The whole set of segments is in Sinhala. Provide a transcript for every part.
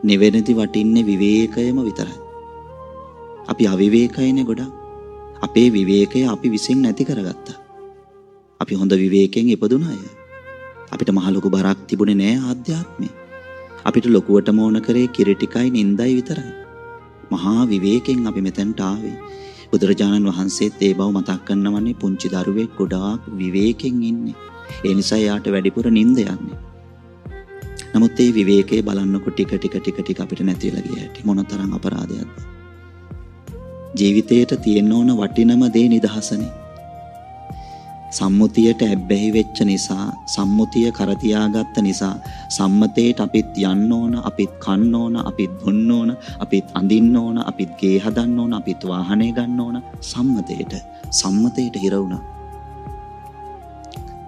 නිවැරදි වටින්නේ විවේකයම විතරයි. අපි අවිවේකයිනේ ගොඩක්. අපේ විවේකය අපි විසින් නැති කරගත්තා. අපි හොඳ විවේකයෙන් ඉපදුන අය. අපිට මහ ලොකු බරක් තිබුණේ නෑ ආධ්‍යාත්මේ. අපිට ලොකුවටම ඕන කරේ කිරි ටිකයි නින්දයි විතරයි. මහා විවේකයෙන් අපි මෙතනට ආවේ. බුදුරජාණන් වහන්සේත් ඒ බව මතක් කරනවනේ පුංචි දරුවෙක් ගොඩාක් විවේකයෙන් ඉන්නේ. ඒ නිසා යාට වැඩිපුර නිින්ද යන්නේ. නමුත් මේ විවේකයේ බලන්නකොට ටික අපිට නැති වෙලා ගිය හැටි මොනතරම් අපරාධයක්ද? ජීවිතයට තියෙන්න ඕන වටිනම දේ නිදහසනේ. සම්මුතියට ඇබ්බැහි වෙච්ච නිසා, සම්මුතිය කර තියාගත්ත නිසා, සම්මතයට අපිත් යන්න ඕන, අපිත් කන්න ඕන, අපිත් බොන්න ඕන, අපිත් අඳින්න ඕන, අපිත් ගේ හදන්න ඕන, අපිත් වාහනේ ගන්න ඕන. සම්මතයට හිර වුණා.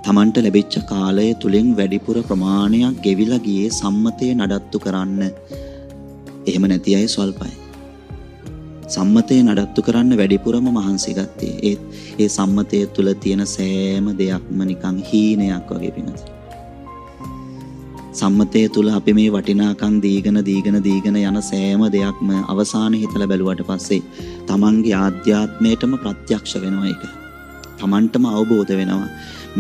තමන්ට ලැබිච්ච කාලය තුලින් වැඩිපුර ප්‍රමාණයක් ගෙවිලා ගියේ සම්මතය නඩත්තු කරන්න. එහෙම නැති අය ස්වල්පයි. සම්මතය නඩත්තු කරන්න වැඩිපුරම මහන්සි ගත්තේ. ඒ සම්මතය තුල තියෙන සෑම දෙයක්ම නිකන් හීනයක් වගේ වෙනස්. සම්මතය තුල අපි මේ වටිනාකම් දීගෙන යන සෑම දෙයක්ම අවසානයේ හිතලා බැලුවට පස්සේ තමන්ගේ ආධ්‍යාත්මයටම ප්‍රත්‍යක්ෂ වෙනවා ඒක. තමන්ටම අවබෝධ වෙනවා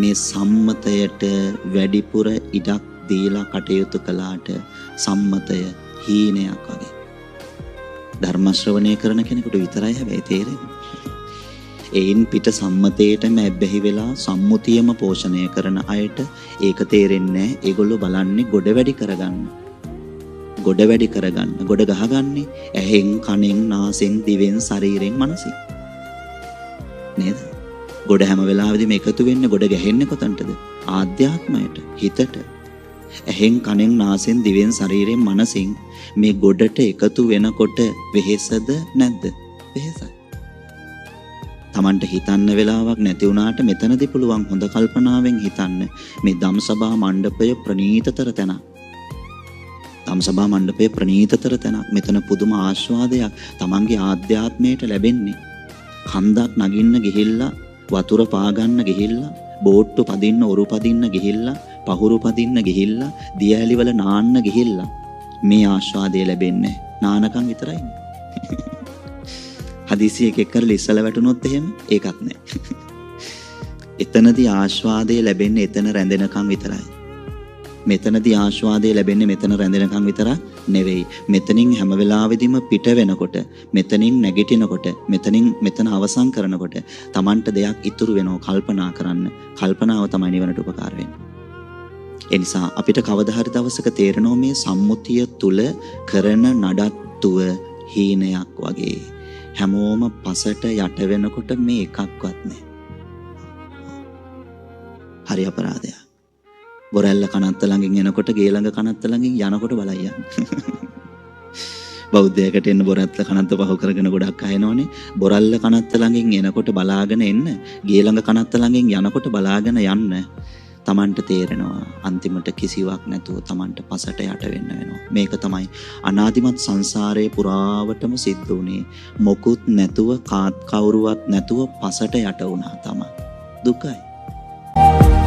මේ සම්මතයට වැඩිපුර ඉඩක් දීලා කටයුතු කළාට සම්මතය හීනයක් වගේ. ධර්ම ශ්‍රවණය කරන කෙනෙකුට විතරයි හැබැයි තේරෙන්නේ. ඒයින් පිට සම්මතයටම ඇබ්බැහි වෙලා සම්මුතියම පෝෂණය කරන අයට ඒක තේරෙන්නේ නැහැ. ඒගොල්ලෝ බලන්නේ ගොඩ වැඩි කරගන්න. ගොඩ ගහගන්නේ ඇහෙන්, කනෙන්, නාසෙන්, දිවෙන්, ශරීරෙන්, මනසින්. නේද? ගොඩ හැම වෙලාවෙදිම එකතු වෙන්නේ ගොඩ ගැහෙන්නේ කොතනටද? ආධ්‍යාත්මයට, හිතට. ඇහෙන්, කනෙන්, නාසෙන්, දිවෙන්, ශරීරයෙන්, මනසින් මේ ගොඩට එකතු වෙනකොට වෙහෙසද නැද්ද? වෙහෙසයි. Tamanට හිතන්න වෙලාවක් නැති වුණාට මෙතනදී පුළුවන් හොඳ කල්පනාවෙන් හිතන්න මේ ධම්සභා මණ්ඩපය ප්‍රණීතතර තැනක්. ධම්සභා මණ්ඩපය ප්‍රණීතතර තැනක්. මෙතන පුදුම ආස්වාදයක් Tamanගේ ආධ්‍යාත්මයට ලැබෙන්නේ. කන්දක් නගින්න ගිහිල්ලා, වතුර පාගන්න ගිහිල්ලා, බෝට්ටු පදින්න, ඔරු පදින්න ගිහිල්ලා, පහුරු පදින්න ගිහිල්ලා, දියඇලි වල නාන්න ගිහිල්ලා මේ ආස්වාදය ලැබෙන්නේ නානකම් විතරයි. හදිසියෙක කරලා ඉස්සල වැටුනොත් එහෙම ඒකත් නැහැ. එතනදී ආස්වාදය ලැබෙන්නේ එතන රැඳෙනකම් විතරයි. මෙතනදී ආස්වාදය ලැබෙන්නේ මෙතන රැඳෙනකම් විතරක් නෙවෙයි. මෙතනින් හැම වෙලාවෙදිම පිට වෙනකොට, මෙතනින් නැගිටිනකොට, මෙතන අවසන් කරනකොට Tamanට දෙයක් ඉතුරු වෙනවා කල්පනා කරන්න. කල්පනාව තමයි නිවනට උපකාර වෙන්නේ. ඒ නිසා අපිට කවදා හරි දවසක තේරෙනවා මේ සම්මුතිය තුල කරන නඩත්තුව හීනයක් වගේ. හැමෝම පසට යට වෙනකොට මේ එකක්වත් නැහැ. හරි අපරාධයක්. බොරැල්ල කනත්ත ළඟින් එනකොට ගේ ළඟ කනත්ත ළඟින් යනකොට බලයි යන්න. බෞද්ධයකට එන්න බොරැල්ල කනත්ත පහු කරගෙන ගොඩක් අයනෝනේ. බොරැල්ල කනත්ත ළඟින් එනකොට බලාගෙන එන්න, ගේ ළඟ කනත්ත ළඟින් යනකොට බලාගෙන යන්න. Tamanට තේරෙනවා අන්තිමට කිසිවක් නැතුව Tamanට පසට යට වෙන්න වෙනවා. මේක තමයි අනාදිමත් සංසාරයේ පුරාවටම සිද්ධ වුණේ. මොකුත් නැතුව, කවුරුවත් නැතුව පසට යට වුණා තමයි. දුකයි.